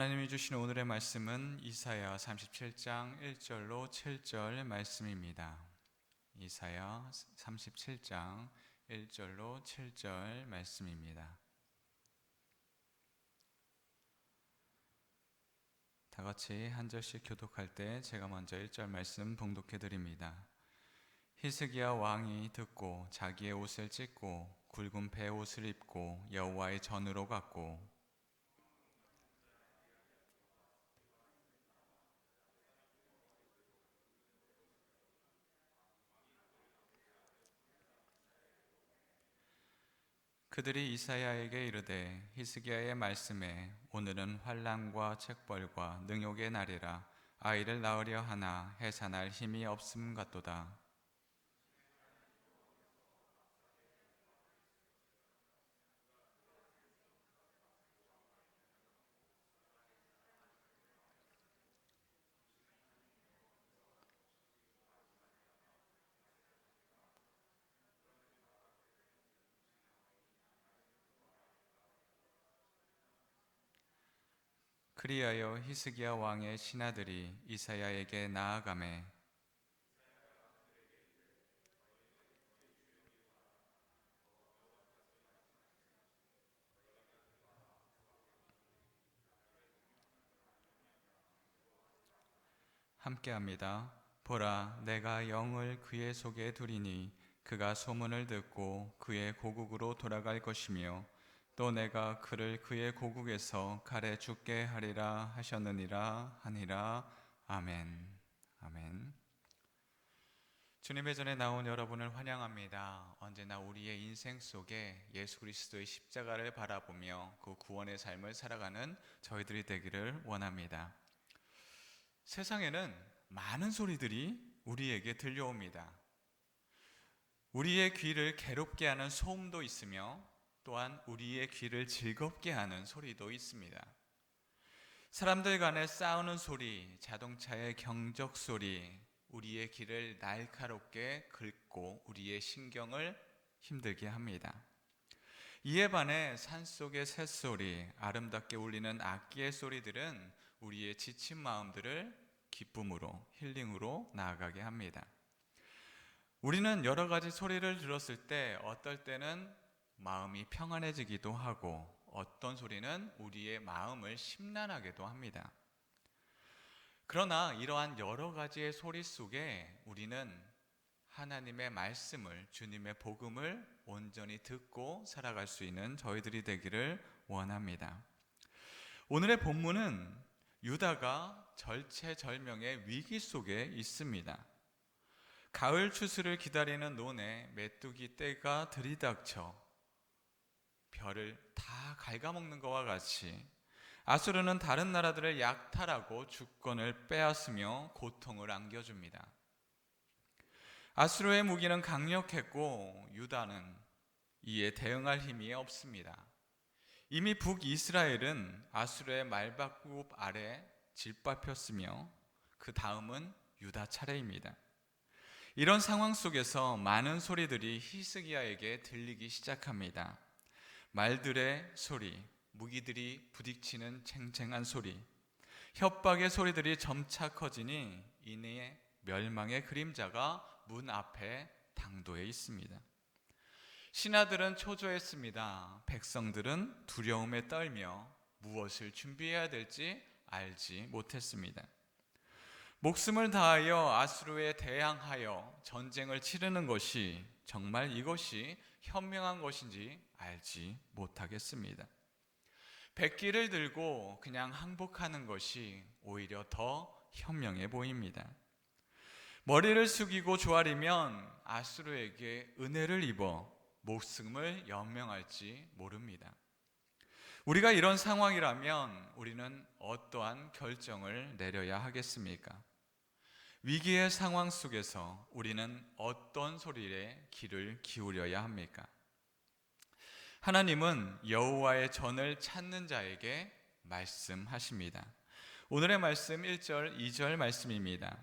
하나님이 주신 오늘의 말씀은 이사야 37장 1절로 7절 말씀입니다. 이사야 37장 1절로 7절 말씀입니다. 다 같이 한 절씩 교독할 때 제가 먼저 1절 말씀 봉독해 드립니다. 히스기야 왕이 듣고 자기의 옷을 찢고 굵은 베옷을 입고 여호와의 전으로 갔고 그들이 이사야에게 이르되 히스기야의 말씀에 오늘은 환난과 책벌과 능욕의 날이라 아이를 낳으려 하나 해산할 힘이 없음 같도다. 그리하여 히스기야 왕의 신하들이 이사야에게 나아가매 함께합니다. 보라, 내가 영을 그의 속에 두리니 그가 소문을 듣고 그의 고국으로 돌아갈 것이며 또 내가 그를 그의 고국에서 칼에 죽게 하리라 하셨느니라 하니라. 아멘. 아멘. 주님의 전에 나온 여러분을 환영합니다. 언제나 우리의 인생 속에 예수 그리스도의 십자가를 바라보며 그 구원의 삶을 살아가는 저희들이 되기를 원합니다. 세상에는 많은 소리들이 우리에게 들려옵니다. 우리의 귀를 괴롭게 하는 소음도 있으며 또한 우리의 귀를 즐겁게 하는 소리도 있습니다. 사람들 간에 싸우는 소리, 자동차의 경적 소리, 우리의 귀를 날카롭게 긁고 우리의 신경을 힘들게 합니다. 이에 반해 산속의 새소리, 아름답게 울리는 악기의 소리들은 우리의 지친 마음들을 기쁨으로, 힐링으로 나아가게 합니다. 우리는 여러 가지 소리를 들었을 때 어떨 때는 마음이 평안해지기도 하고 어떤 소리는 우리의 마음을 심란하게도 합니다. 그러나 이러한 여러 가지의 소리 속에 우리는 하나님의 말씀을, 주님의 복음을 온전히 듣고 살아갈 수 있는 저희들이 되기를 원합니다. 오늘의 본문은 유다가 절체절명의 위기 속에 있습니다. 가을 추수를 기다리는 논에 메뚜기 떼가 들이닥쳐 벼를 다 갉아먹는 것과 같이 아수르는 다른 나라들을 약탈하고 주권을 빼앗으며 고통을 안겨줍니다. 아수르의 무기는 강력했고 유다는 이에 대응할 힘이 없습니다. 이미 북이스라엘은 아수르의 말바굽 아래 짓밟혔으며 그 다음은 유다 차례입니다. 이런 상황 속에서 많은 소리들이 히스기야에게 들리기 시작합니다. 말들의 소리, 무기들이 부딪히는 쟁쟁한 소리, 협박의 소리들이 점차 커지니 이내 멸망의 그림자가 문 앞에 당도해 있습니다. 신하들은 초조했습니다. 백성들은 두려움에 떨며 무엇을 준비해야 될지 알지 못했습니다. 목숨을 다하여 아수르에 대항하여 전쟁을 치르는 것이 정말 이것이 현명한 것인지 알지 못하겠습니다. 백기를 들고 그냥 항복하는 것이 오히려 더 현명해 보입니다. 머리를 숙이고 조아리면 아수르에게 은혜를 입어 목숨을 연명할지 모릅니다. 우리가 이런 상황이라면 우리는 어떠한 결정을 내려야 하겠습니까? 위기의 상황 속에서 우리는 어떤 소리에 귀를 기울여야 합니까? 하나님은 여호와의 전을 찾는 자에게 말씀하십니다. 오늘의 말씀 1절, 2절 말씀입니다.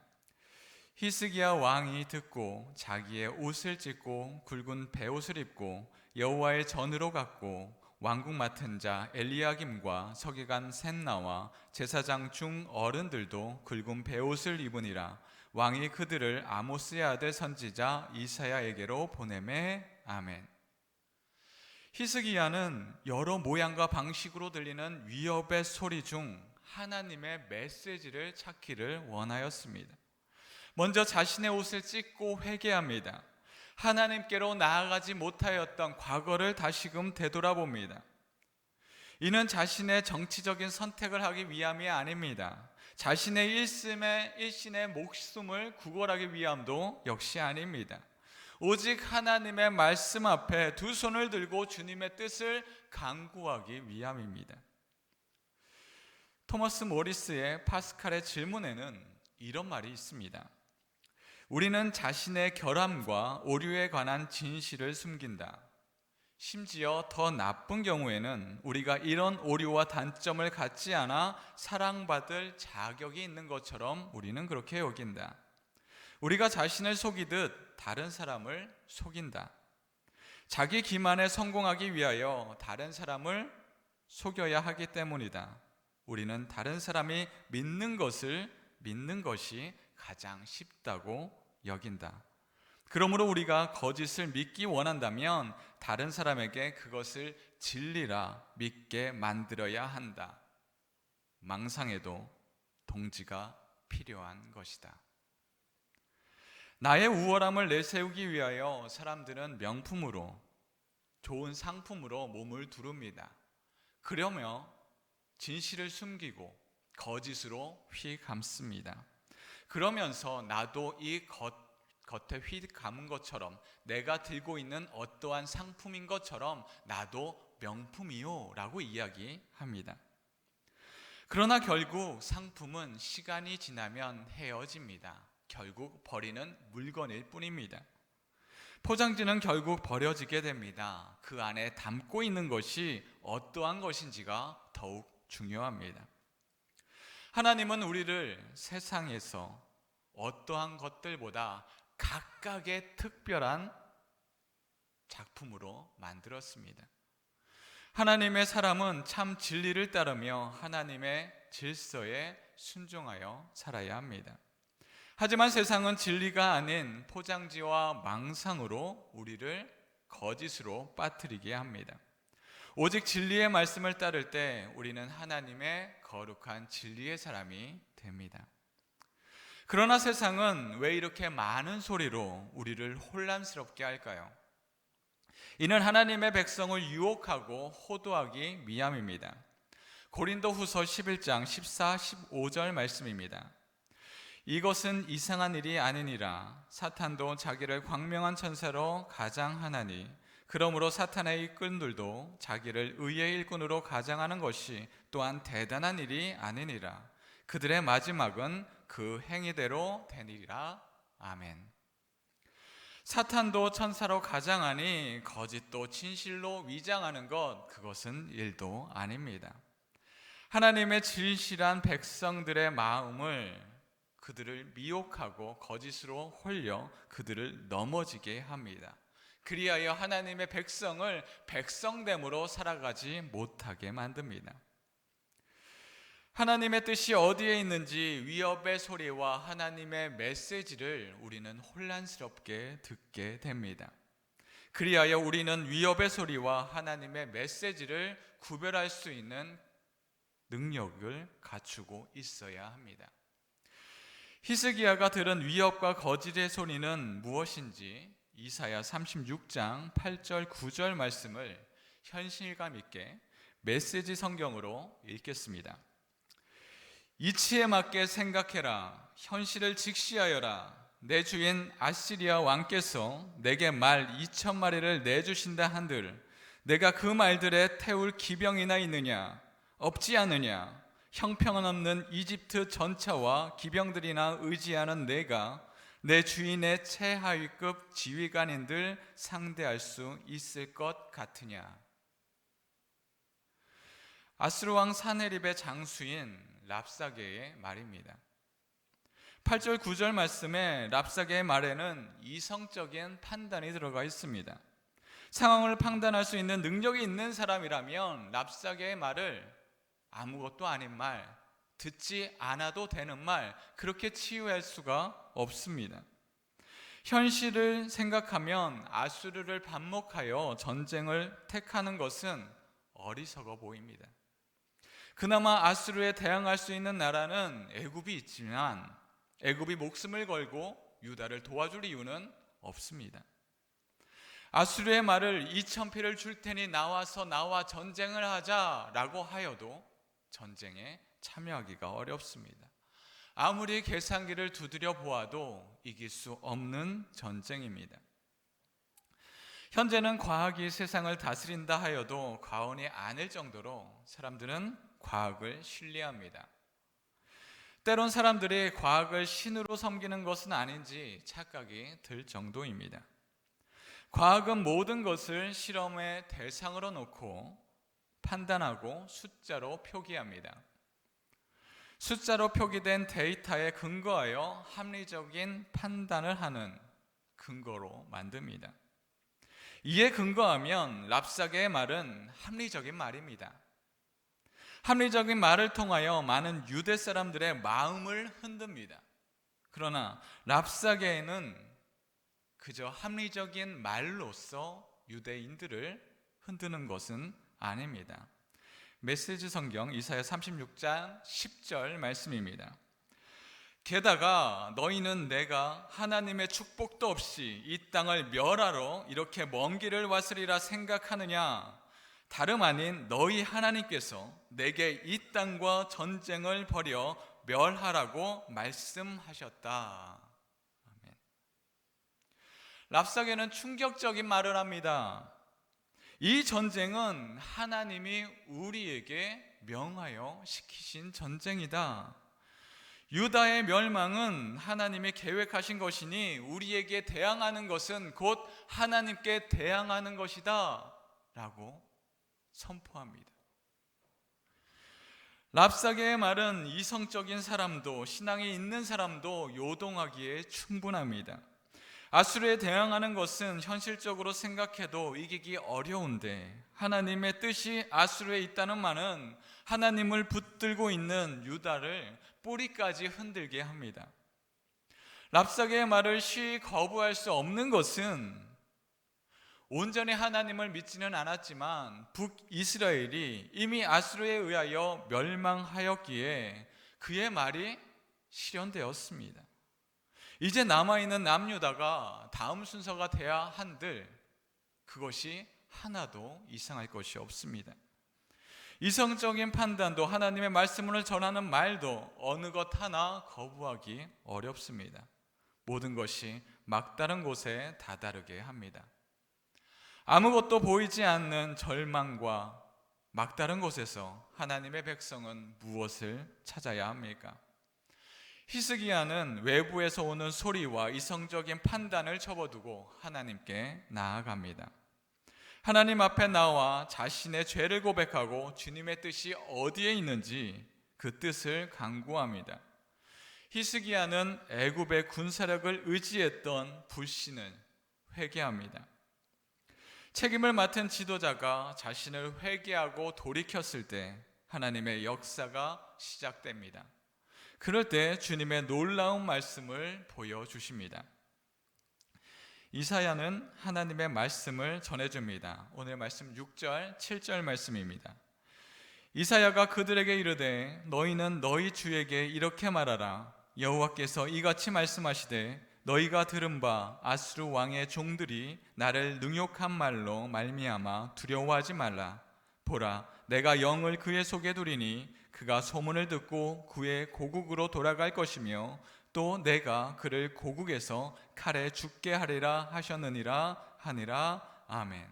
히스기야 왕이 듣고 자기의 옷을 찢고 굵은 베옷을 입고 여호와의 전으로 갔고 왕궁 맡은 자 엘리야김과 서기관 셋나와 제사장 중 어른들도 굵은 베옷을 입으니라. 왕이 그들을 아모스의 아들 선지자 이사야에게로 보내매. 아멘. 히스기야는 여러 모양과 방식으로 들리는 위협의 소리 중 하나님의 메시지를 찾기를 원하였습니다. 먼저 자신의 옷을 찢고 회개합니다. 하나님께로 나아가지 못하였던 과거를 다시금 되돌아봅니다. 이는 자신의 정치적인 선택을 하기 위함이 아닙니다. 자신의 일신의 목숨을 구걸하기 위함도 역시 아닙니다. 오직 하나님의 말씀 앞에 두 손을 들고 주님의 뜻을 간구하기 위함입니다. 토머스 모리스의 파스칼의 질문에는 이런 말이 있습니다. 우리는 자신의 결함과 오류에 관한 진실을 숨긴다. 심지어 더 나쁜 경우에는 우리가 이런 오류와 단점을 갖지 않아 사랑받을 자격이 있는 것처럼 우리는 그렇게 여긴다. 우리가 자신을 속이듯 다른 사람을 속인다. 자기 기만에 성공하기 위하여 다른 사람을 속여야 하기 때문이다. 우리는 다른 사람이 믿는 것을 믿는 것이 가장 쉽다고 여긴다. 그러므로 우리가 거짓을 믿기 원한다면 다른 사람에게 그것을 진리라 믿게 만들어야 한다. 망상에도 동지가 필요한 것이다. 나의 우월함을 내세우기 위하여 사람들은 명품으로, 좋은 상품으로 몸을 두릅니다. 그러며 진실을 숨기고 거짓으로 휘감습니다. 그러면서 나도 이 겉에 휘감은 것처럼, 내가 들고 있는 어떠한 상품인 것처럼 나도 명품이요 라고 이야기합니다. 그러나 결국 상품은 시간이 지나면 헤어집니다. 결국 버리는 물건일 뿐입니다. 포장지는 결국 버려지게 됩니다. 그 안에 담고 있는 것이 어떠한 것인지가 더욱 중요합니다. 하나님은 우리를 세상에서 어떠한 것들보다 각각의 특별한 작품으로 만들었습니다. 하나님의 사람은 참 진리를 따르며 하나님의 질서에 순종하여 살아야 합니다. 하지만 세상은 진리가 아닌 포장지와 망상으로 우리를 거짓으로 빠뜨리게 합니다. 오직 진리의 말씀을 따를 때 우리는 하나님의 거룩한 진리의 사람이 됩니다. 그러나 세상은 왜 이렇게 많은 소리로 우리를 혼란스럽게 할까요? 이는 하나님의 백성을 유혹하고 호도하기 위함입니다. 고린도후서 11장 14, 15절 말씀입니다. 이것은 이상한 일이 아니니라. 사탄도 자기를 광명한 천사로 가장하나니 그러므로 사탄의 일꾼들도 자기를 의의 일꾼으로 가장하는 것이 또한 대단한 일이 아니니라. 그들의 마지막은 그 행위대로 되니라. 아멘. 사탄도 천사로 가장하니 거짓도 진실로 위장하는 것, 그것은 일도 아닙니다. 하나님의 진실한 백성들의 마음을 그들을 미혹하고 거짓으로 홀려 그들을 넘어지게 합니다. 그리하여 하나님의 백성을 백성됨으로 살아가지 못하게 만듭니다. 하나님의 뜻이 어디에 있는지 위협의 소리와 하나님의 메시지를 우리는 혼란스럽게 듣게 됩니다. 그리하여 우리는 위협의 소리와 하나님의 메시지를 구별할 수 있는 능력을 갖추고 있어야 합니다. 히스기야가 들은 위협과 거짓의 소리는 무엇인지 이사야 36장 8절 9절 말씀을 현실감 있게 메시지 성경으로 읽겠습니다. 이치에 맞게 생각해라. 현실을 직시하여라. 내 주인 아시리아 왕께서 내게 말 2,000마리를 내주신다 한들 내가 그 말들에 태울 기병이나 있느냐? 없지 않느냐? 형편없는 이집트 전차와 기병들이나 의지하는 내가 내 주인의 최하위급 지휘관인들 상대할 수 있을 것 같으냐? 아수르 왕 사네립의 장수인 랍사게의 말입니다. 8절 9절 말씀에 랍사게의 말에는 이성적인 판단이 들어가 있습니다. 상황을 판단할 수 있는 능력이 있는 사람이라면 랍사게의 말을 아무것도 아닌 말, 듣지 않아도 되는 말, 그렇게 치유할 수가 없습니다. 현실을 생각하면 아수르를 반목하여 전쟁을 택하는 것은 어리석어 보입니다. 그나마 아수르에 대항할 수 있는 나라는 애굽이 있지만 애굽이 목숨을 걸고 유다를 도와줄 이유는 없습니다. 아수르의 말을 2000피를 줄 테니 나와서 나와 전쟁을 하자라고 하여도 전쟁에 참여하기가 어렵습니다. 아무리 계산기를 두드려 보아도 이길 수 없는 전쟁입니다. 현재는 과학이 세상을 다스린다 하여도 과언이 아닐 정도로 사람들은 과학을 신뢰합니다. 때론 사람들이 과학을 신으로 섬기는 것은 아닌지 착각이 들 정도입니다. 과학은 모든 것을 실험의 대상으로 놓고 판단하고 숫자로 표기합니다. 숫자로 표기된 데이터에 근거하여 합리적인 판단을 하는 근거로 만듭니다. 이에 근거하면 랍사게의 말은 합리적인 말입니다. 합리적인 말을 통하여 많은 유대 사람들의 마음을 흔듭니다. 그러나 랍사게는 그저 합리적인 말로서 유대인들을 흔드는 것은 아닙니다. 메시지 성경 이사야 36장 10절 말씀입니다. 게다가 너희는 내가 하나님의 축복도 없이 이 땅을 멸하러 이렇게 먼 길을 왔으리라 생각하느냐? 다름 아닌 너희 하나님께서 내게 이 땅과 전쟁을 벌여 멸하라고 말씀하셨다. 아멘. 랍사게는 충격적인 말을 합니다. 이 전쟁은 하나님이 우리에게 명하여 시키신 전쟁이다. 유다의 멸망은 하나님이 계획하신 것이니 우리에게 대항하는 것은 곧 하나님께 대항하는 것이다 라고 선포합니다. 랍사게의 말은 이성적인 사람도 신앙이 있는 사람도 요동하기에 충분합니다. 아수르에 대항하는 것은 현실적으로 생각해도 이기기 어려운데 하나님의 뜻이 아수르에 있다는 말은 하나님을 붙들고 있는 유다를 뿌리까지 흔들게 합니다. 랍사게의 말을 쉬이 거부할 수 없는 것은 온전히 하나님을 믿지는 않았지만 북이스라엘이 이미 아수르에 의하여 멸망하였기에 그의 말이 실현되었습니다. 이제 남아있는 남유다가 다음 순서가 돼야 한들 그것이 하나도 이상할 것이 없습니다. 이성적인 판단도 하나님의 말씀을 전하는 말도 어느 것 하나 거부하기 어렵습니다. 모든 것이 막다른 곳에 다다르게 합니다. 아무것도 보이지 않는 절망과 막다른 곳에서 하나님의 백성은 무엇을 찾아야 합니까? 히스기야는 외부에서 오는 소리와 이성적인 판단을 접어두고 하나님께 나아갑니다. 하나님 앞에 나와 자신의 죄를 고백하고 주님의 뜻이 어디에 있는지 그 뜻을 간구합니다. 히스기야는 애굽의 군사력을 의지했던 불신을 회개합니다. 책임을 맡은 지도자가 자신을 회개하고 돌이켰을 때 하나님의 역사가 시작됩니다. 그럴 때 주님의 놀라운 말씀을 보여주십니다. 이사야는 하나님의 말씀을 전해줍니다. 오늘 말씀 6절, 7절 말씀입니다. 이사야가 그들에게 이르되 너희는 너희 주에게 이렇게 말하라. 여호와께서 이같이 말씀하시되 너희가 들은 바 아수르 왕의 종들이 나를 능욕한 말로 말미암아 두려워하지 말라. 보라, 내가 영을 그의 속에 두리니 그가 소문을 듣고 그의 고국으로 돌아갈 것이며 또 내가 그를 고국에서 칼에 죽게 하리라 하셨느니라 하니라. 아멘.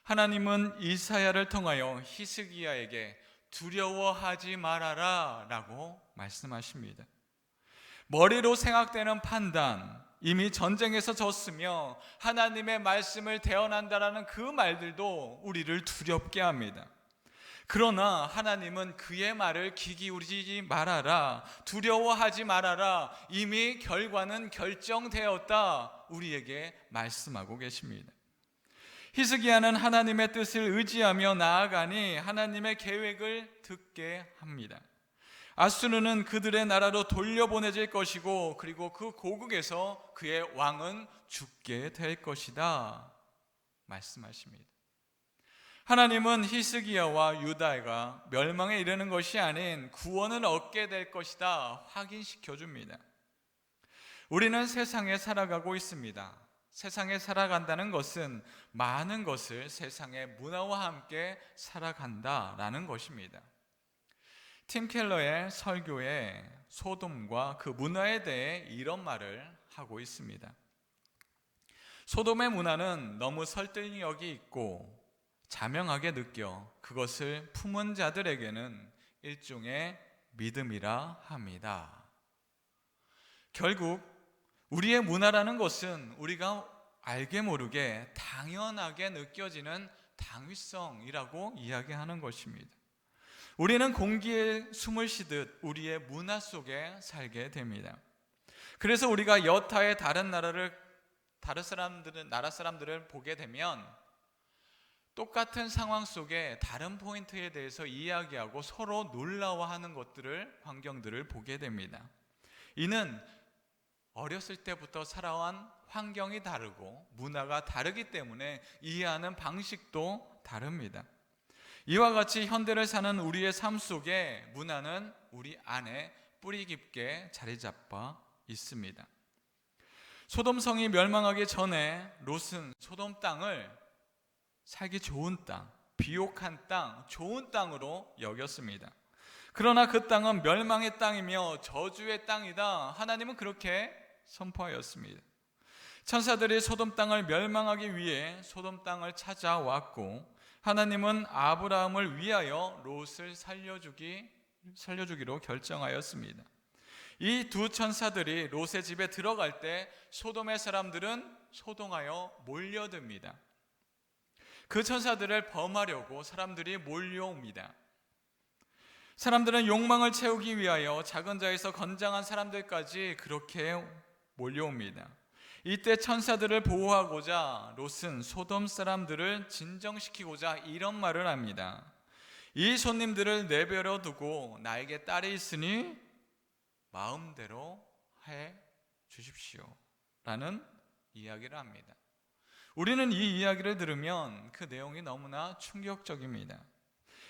하나님은 이사야를 통하여 히스기야에게 두려워하지 말아라 라고 말씀하십니다. 머리로 생각되는 판단, 이미 전쟁에서 졌으며 하나님의 말씀을 대언한다라는 그 말들도 우리를 두렵게 합니다. 그러나 하나님은 그의 말을 귀 기울이지 말아라, 두려워하지 말아라, 이미 결과는 결정되었다 우리에게 말씀하고 계십니다. 히스기야는 하나님의 뜻을 의지하며 나아가니 하나님의 계획을 듣게 합니다. 아수르는 그들의 나라로 돌려보내질 것이고, 그리고 그 고국에서 그의 왕은 죽게 될 것이다 말씀하십니다. 하나님은 히스기야와 유다가 멸망에 이르는 것이 아닌 구원을 얻게 될 것이다 확인시켜 줍니다. 우리는 세상에 살아가고 있습니다. 세상에 살아간다는 것은 많은 것을 세상의 문화와 함께 살아간다라는 것입니다. 팀 켈러의 설교에 소돔과 그 문화에 대해 이런 말을 하고 있습니다. 소돔의 문화는 너무 설득력이 있고 자명하게 느껴 그것을 품은 자들에게는 일종의 믿음이라 합니다. 결국 우리의 문화라는 것은 우리가 알게 모르게 당연하게 느껴지는 당위성이라고 이야기하는 것입니다. 우리는 공기에 숨을 쉬듯 우리의 문화 속에 살게 됩니다. 그래서 우리가 여타의 나라 사람들을 보게 되면 똑같은 상황 속에 다른 포인트에 대해서 이야기하고 서로 놀라워하는 환경들을 보게 됩니다. 이는 어렸을 때부터 살아온 환경이 다르고 문화가 다르기 때문에 이해하는 방식도 다릅니다. 이와 같이 현대를 사는 우리의 삶 속에 문화는 우리 안에 뿌리 깊게 자리 잡아 있습니다. 소돔성이 멸망하기 전에 롯은 소돔 땅을 살기 좋은 땅, 비옥한 땅, 좋은 땅으로 여겼습니다. 그러나 그 땅은 멸망의 땅이며 저주의 땅이다. 하나님은 그렇게 선포하였습니다. 천사들이 소돔 땅을 멸망하기 위해 소돔 땅을 찾아왔고, 하나님은 아브라함을 위하여 롯을 살려주기로 결정하였습니다. 이 두 천사들이 롯의 집에 들어갈 때 소돔의 사람들은 소동하여 몰려듭니다. 그 천사들을 범하려고 사람들이 몰려옵니다. 사람들은 욕망을 채우기 위하여 작은 자에서 건장한 사람들까지 그렇게 몰려옵니다. 이때 천사들을 보호하고자 롯은 소돔 사람들을 진정시키고자 이런 말을 합니다. 이 손님들을 내버려 두고 나에게 딸이 있으니 마음대로 해 주십시오 라는 이야기를 합니다. 우리는 이 이야기를 들으면 그 내용이 너무나 충격적입니다.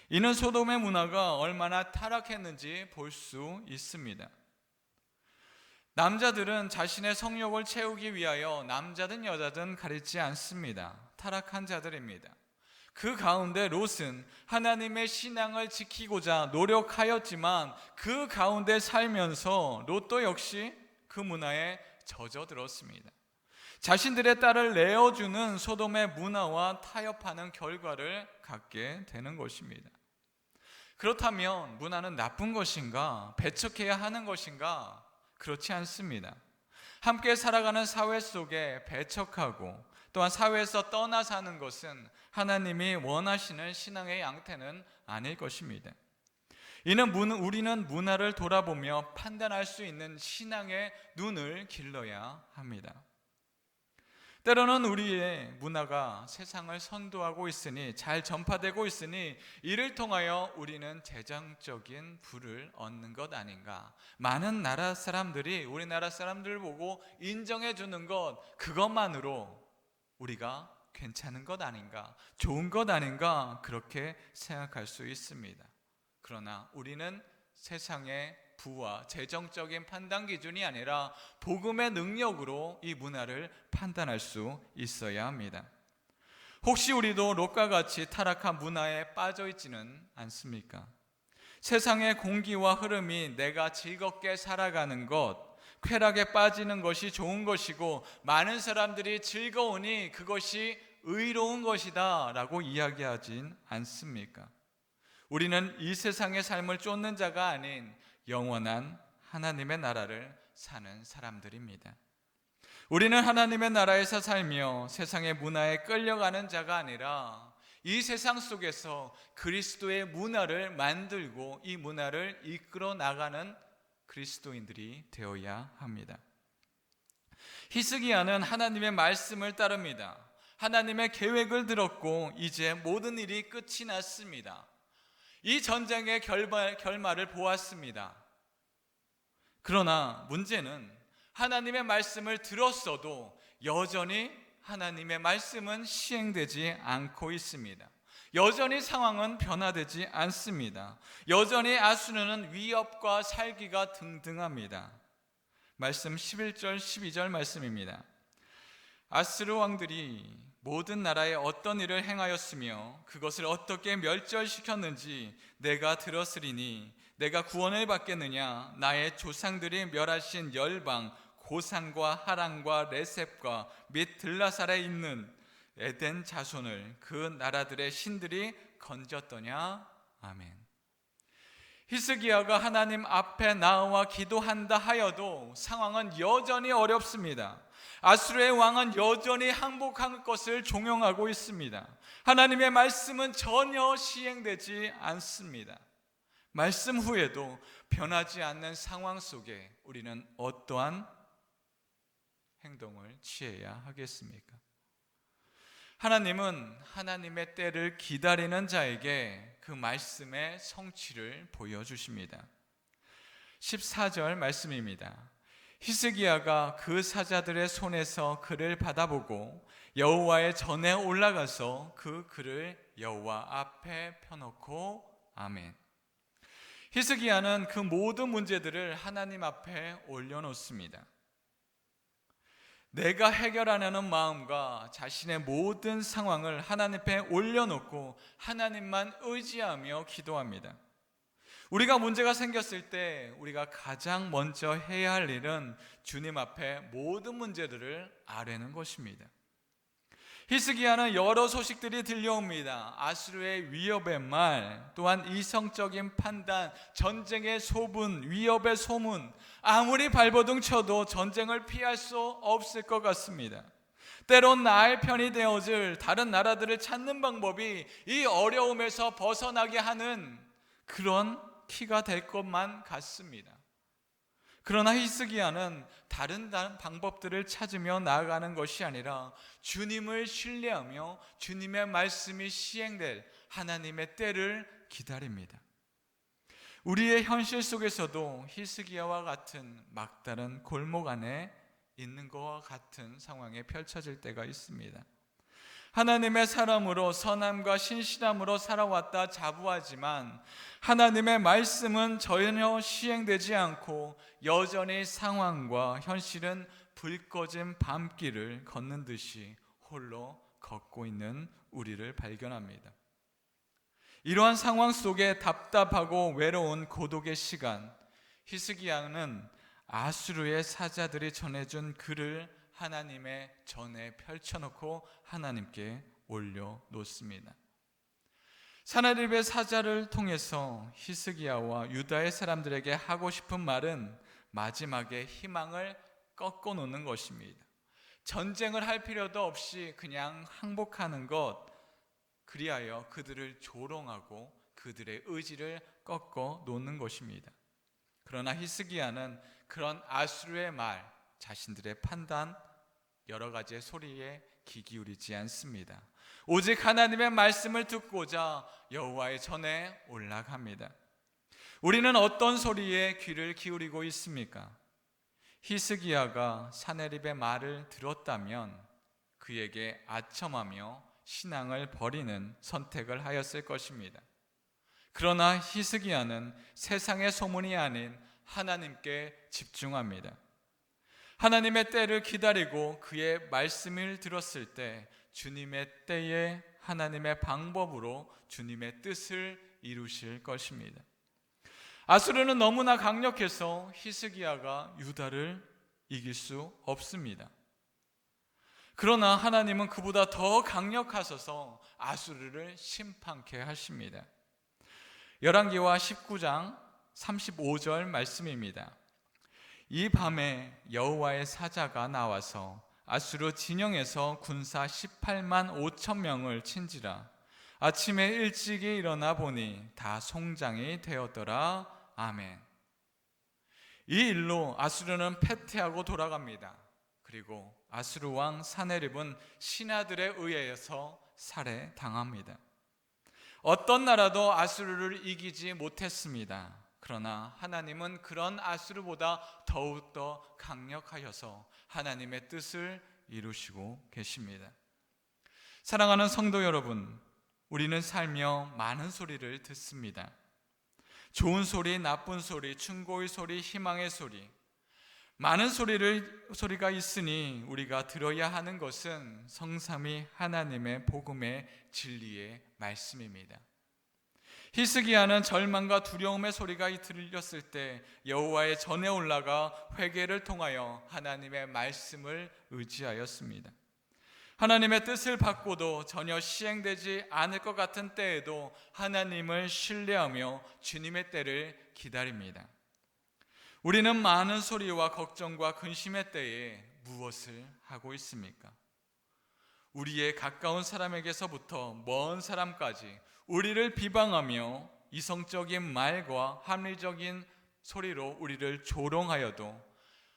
이는 소돔의 문화가 얼마나 타락했는지 볼 수 있습니다. 남자들은 자신의 성욕을 채우기 위하여 남자든 여자든 가리지 않습니다. 타락한 자들입니다. 그 가운데 롯은 하나님의 신앙을 지키고자 노력하였지만 그 가운데 살면서 롯도 역시 그 문화에 젖어들었습니다. 자신들의 딸을 내어주는 소돔의 문화와 타협하는 결과를 갖게 되는 것입니다. 그렇다면 문화는 나쁜 것인가? 배척해야 하는 것인가? 그렇지 않습니다. 함께 살아가는 사회 속에 배척하고 또한 사회에서 떠나 사는 것은 하나님이 원하시는 신앙의 양태는 아닐 것입니다. 이는 우리는 문화를 돌아보며 판단할 수 있는 신앙의 눈을 길러야 합니다. 때로는 우리의 문화가 세상을 선도하고 있으니, 잘 전파되고 있으니 이를 통하여 우리는 재정적인 부를 얻는 것 아닌가. 많은 나라 사람들이 우리나라 사람들을 보고 인정해 주는 것, 그것만으로 우리가 괜찮은 것 아닌가, 좋은 것 아닌가, 그렇게 생각할 수 있습니다. 그러나 우리는 세상의 부와 재정적인 판단 기준이 아니라 복음의 능력으로 이 문화를 판단할 수 있어야 합니다. 혹시 우리도 롯과 같이 타락한 문화에 빠져 있지는 않습니까? 세상의 공기와 흐름이 내가 즐겁게 살아가는 것, 쾌락에 빠지는 것이 좋은 것이고 많은 사람들이 즐거우니 그것이 의로운 것이다 라고 이야기하진 않습니까? 우리는 이 세상의 삶을 쫓는 자가 아닌 영원한 하나님의 나라를 사는 사람들입니다. 우리는 하나님의 나라에서 살며 세상의 문화에 끌려가는 자가 아니라 이 세상 속에서 그리스도의 문화를 만들고 이 문화를 이끌어 나가는 그리스도인들이 되어야 합니다. 히스기야는 하나님의 말씀을 따릅니다. 하나님의 계획을 들었고 이제 모든 일이 끝이 났습니다. 이 전쟁의 결말을 보았습니다. 그러나 문제는 하나님의 말씀을 들었어도 여전히 하나님의 말씀은 시행되지 않고 있습니다. 여전히 상황은 변화되지 않습니다. 여전히 아수르는 위협과 살기가 등등합니다. 말씀 11절 12절 말씀입니다. 아수르 왕들이 모든 나라에 어떤 일을 행하였으며 그것을 어떻게 멸절시켰는지 내가 들었으리니 내가 구원을 받겠느냐. 나의 조상들이 멸하신 열방 고산과 하란과 레셉과 및 들라살에 있는 에덴 자손을 그 나라들의 신들이 건졌더냐. 아멘. 히스기야가 하나님 앞에 나와 기도한다 하여도 상황은 여전히 어렵습니다. 아수르의 왕은 여전히 항복한 것을 종용하고 있습니다. 하나님의 말씀은 전혀 시행되지 않습니다. 말씀 후에도 변하지 않는 상황 속에 우리는 어떠한 행동을 취해야 하겠습니까? 하나님은 하나님의 때를 기다리는 자에게 그 말씀의 성취를 보여주십니다. 14절 말씀입니다. 히스기야가 그 사자들의 손에서 글을 받아보고 여호와의 전에 올라가서 그 글을 여호와 앞에 펴놓고 아멘. 히스기야는 그 모든 문제들을 하나님 앞에 올려놓습니다. 내가 해결하려는 마음과 자신의 모든 상황을 하나님 앞에 올려놓고 하나님만 의지하며 기도합니다. 우리가 문제가 생겼을 때 우리가 가장 먼저 해야 할 일은 주님 앞에 모든 문제들을 아뢰는 것입니다. 히스기야는 여러 소식들이 들려옵니다. 아수르의 위협의 말, 또한 이성적인 판단, 전쟁의 소문, 위협의 소문, 아무리 발버둥 쳐도 전쟁을 피할 수 없을 것 같습니다. 때론 나의 편이 되어줄 다른 나라들을 찾는 방법이 이 어려움에서 벗어나게 하는 그런 키가 될 것만 같습니다. 그러나 히스기야는 다른 방법들을 찾으며 나아가는 것이 아니라 주님을 신뢰하며 주님의 말씀이 시행될 하나님의 때를 기다립니다. 우리의 현실 속에서도 히스기야와 같은 막다른 골목 안에 있는 것과 같은 상황에 펼쳐질 때가 있습니다. 하나님의 사람으로 선함과 신실함으로 살아왔다 자부하지만 하나님의 말씀은 전혀 시행되지 않고 여전히 상황과 현실은 불 꺼진 밤길을 걷는 듯이 홀로 걷고 있는 우리를 발견합니다. 이러한 상황 속에 답답하고 외로운 고독의 시간, 히스기야는 아수르의 사자들이 전해준 글을 하나님의 전에 펼쳐놓고 하나님께 올려놓습니다. 사나립의 사자를 통해서 히스기야와 유다의 사람들에게 하고 싶은 말은 마지막에 희망을 꺾어놓는 것입니다. 전쟁을 할 필요도 없이 그냥 항복하는 것, 그리하여 그들을 조롱하고 그들의 의지를 꺾어놓는 것입니다. 그러나 히스기야는 그런 아수르의 말, 자신들의 판단, 여러 가지의 소리에 귀 기울이지 않습니다. 오직 하나님의 말씀을 듣고자 여호와의 전에 올라갑니다. 우리는 어떤 소리에 귀를 기울이고 있습니까? 히스기야가 사네립의 말을 들었다면 그에게 아첨하며 신앙을 버리는 선택을 하였을 것입니다. 그러나 히스기야는 세상의 소문이 아닌 하나님께 집중합니다. 하나님의 때를 기다리고 그의 말씀을 들었을 때 주님의 때에 하나님의 방법으로 주님의 뜻을 이루실 것입니다. 아수르는 너무나 강력해서 히스기야가 유다를 이길 수 없습니다. 그러나 하나님은 그보다 더 강력하셔서 아수르를 심판케 하십니다. 열왕기와 19장 35절 말씀입니다. 이 밤에 여호와의 사자가 나와서 아수르 진영에서 군사 18만 5천 명을 친지라. 아침에 일찍이 일어나 보니 다 송장이 되었더라. 아멘. 이 일로 아수르는 패퇴하고 돌아갑니다. 그리고 아수르 왕 사네립은 신하들에 의해서 살해당합니다. 어떤 나라도 아수르를 이기지 못했습니다. 그러나 하나님은 그런 아수르보다 더욱더 강력하여서 하나님의 뜻을 이루시고 계십니다. 사랑하는 성도 여러분, 우리는 살며 많은 소리를 듣습니다. 좋은 소리, 나쁜 소리, 충고의 소리, 희망의 소리, 많은 소리가 있으니 우리가 들어야 하는 것은 성삼위 하나님의 복음의 진리의 말씀입니다. 히스기야는 절망과 두려움의 소리가 들렸을 때 여호와의 전에 올라가 회개를 통하여 하나님의 말씀을 의지하였습니다. 하나님의 뜻을 받고도 전혀 시행되지 않을 것 같은 때에도 하나님을 신뢰하며 주님의 때를 기다립니다. 우리는 많은 소리와 걱정과 근심의 때에 무엇을 하고 있습니까? 우리의 가까운 사람에게서부터 먼 사람까지 우리를 비방하며 이성적인 말과 합리적인 소리로 우리를 조롱하여도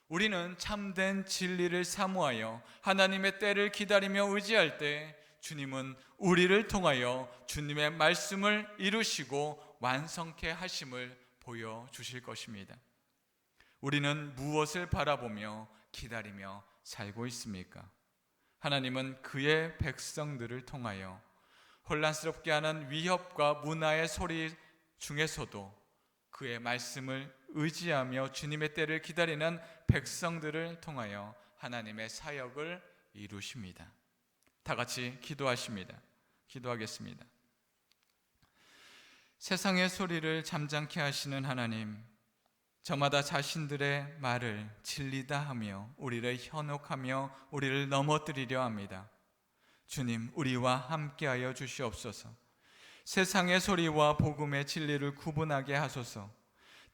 우리는 참된 진리를 사모하여 하나님의 때를 기다리며 의지할 때 주님은 우리를 통하여 주님의 말씀을 이루시고 완성케 하심을 보여주실 것입니다. 우리는 무엇을 바라보며 기다리며 살고 있습니까? 하나님은 그의 백성들을 통하여 혼란스럽게 하는 위협과 문화의 소리 중에서도 그의 말씀을 의지하며 주님의 때를 기다리는 백성들을 통하여 하나님의 사역을 이루십니다. 다 같이 기도하겠습니다. 세상의 소리를 잠잠케 하시는 하나님, 저마다 자신들의 말을 진리다 하며 우리를 현혹하며 우리를 넘어뜨리려 합니다. 주님, 우리와 함께하여 주시옵소서. 세상의 소리와 복음의 진리를 구분하게 하소서.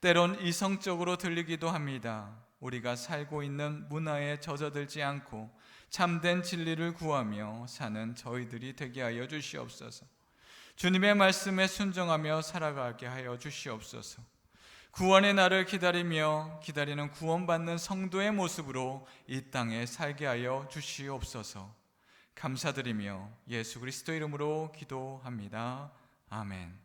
때론 이성적으로 들리기도 합니다. 우리가 살고 있는 문화에 젖어들지 않고 참된 진리를 구하며 사는 저희들이 되게 하여 주시옵소서. 주님의 말씀에 순종하며 살아가게 하여 주시옵소서. 구원의 날을 기다리는 구원받는 성도의 모습으로 이 땅에 살게 하여 주시옵소서. 감사드리며 예수 그리스도 이름으로 기도합니다. 아멘.